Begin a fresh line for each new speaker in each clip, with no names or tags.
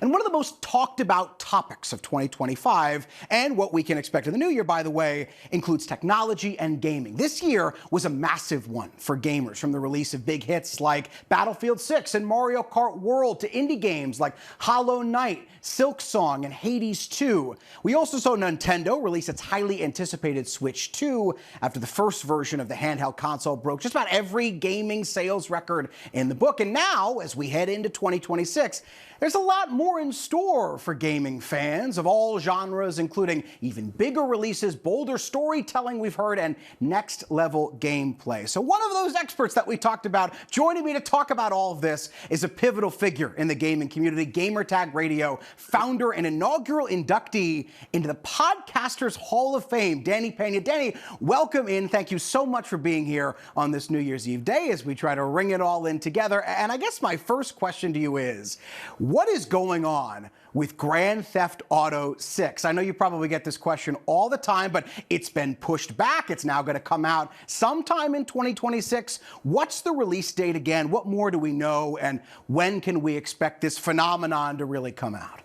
And one of the most talked about topics of 2025, and what we can expect in the new year, by the way, includes technology and gaming. This year was a massive one for gamers, from the release of big hits like Battlefield 6 and Mario Kart World to indie games like Hollow Knight, Silksong, and Hades 2. We also saw Nintendo release its highly anticipated Switch 2 after the first version of the handheld console broke just about every gaming sales record in the book. And now, as we head into 2026, there's a lot more in store for gaming fans of all genres, including even bigger releases, bolder storytelling we've heard, and next-level gameplay. So one of those experts that we talked about, joining me to talk about all of this, is a pivotal figure in the gaming community, Gamertag Radio founder and inaugural inductee into the Podcasters Hall of Fame, Danny Peña. Danny, welcome in. Thank you so much for being here on this New Year's Eve day as we try to ring it all in together. And I guess my first question to you is, what is going on with Grand Theft Auto 6? I know you probably get this question all the time, but it's been pushed back. It's now going to come out sometime in 2026. What's the release date again? What more do we know? And when can we expect this phenomenon to really come out?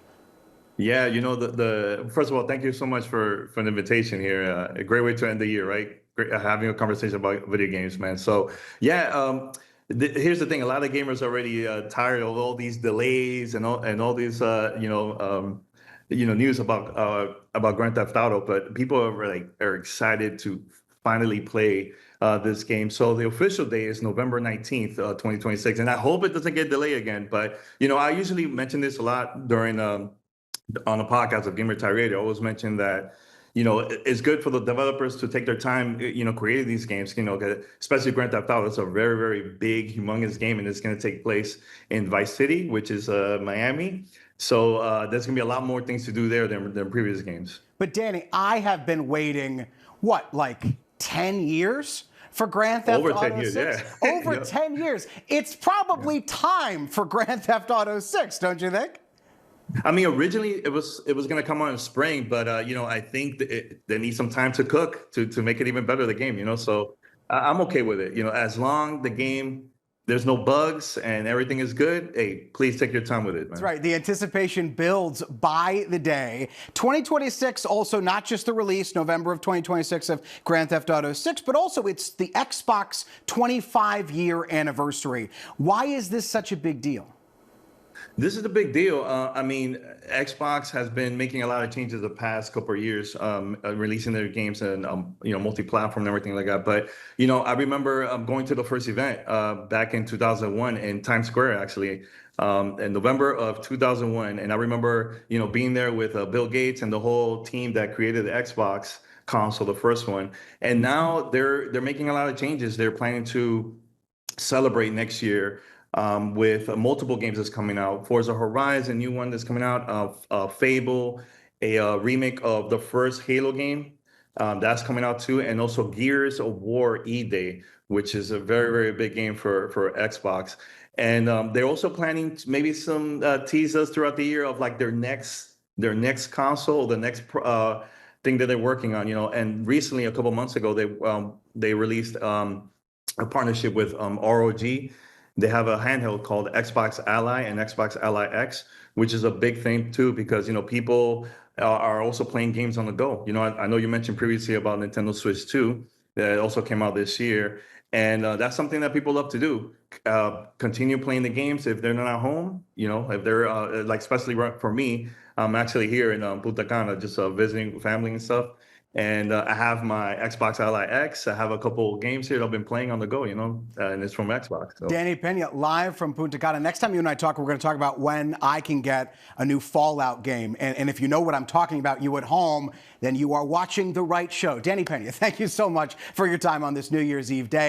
Yeah, you know, first of all, thank you so much for the invitation here. A great way to end the year, right? Great, having a conversation about video games, man. So, yeah, here's the thing: a lot of gamers are already tired of all these delays and all these news about Grand Theft Auto. But people are excited to finally play this game. So the official day is November 19th, 2026, and I hope it doesn't get delayed again. But I usually mention this a lot during on a podcast of Gamertag Radio. I always mention that it's good for the developers to take their time, creating these games, especially Grand Theft Auto. It's a very, very big, humongous game, and it's going to take place in Vice City, which is Miami. So there's going to be a lot more things to do there than previous games.
But Danny, I have been waiting, like 10 years? For Grand Theft Auto 6?
Yeah.
Over 10 years. It's probably time for Grand Theft Auto 6, don't you think?
I mean, originally it was going to come out in spring, but I think they need some time to cook to make it even better, the game. So I'm okay with it. As long there's no bugs and everything is good, hey, please take your time with it, man.
That's right. The anticipation builds by the day. 2026, also not just the release, November of 2026, of Grand Theft Auto 6, but also it's the Xbox 25-year anniversary. Why is this such a big deal?
This is a big deal. I mean, Xbox has been making a lot of changes the past couple of years, releasing their games and multi-platform and everything like that. But I remember going to the first event back in 2001 in Times Square, actually, in November of 2001, and I remember being there with Bill Gates and the whole team that created the Xbox console, the first one. And now they're making a lot of changes. They're planning to celebrate next year with multiple games that's coming out. Forza Horizon, new one that's coming out. Fable, a remake of the first Halo game that's coming out too, and also Gears of War E-Day, which is a very, very big game for Xbox. And they're also planning maybe some teasers throughout the year of like their next console, the next thing that they're working on. And recently, a couple months ago, they released a partnership with ROG. They have a handheld called Xbox Ally and Xbox Ally X, which is a big thing too, because people are also playing games on the go. I know you mentioned previously about Nintendo Switch 2 that also came out this year, and that's something that people love to do. Continue playing the games if they're not at home. If they're especially for me, I'm actually here in Punta Cana, just visiting family and stuff. And I have my Xbox Ally X. I have a couple games here that I've been playing on the go, and it's from Xbox. So.
Danny Peña, live from Punta Cana. Next time you and I talk, we're going to talk about when I can get a new Fallout game. And if you know what I'm talking about, you at home, then you are watching the right show. Danny Peña, thank you so much for your time on this New Year's Eve day.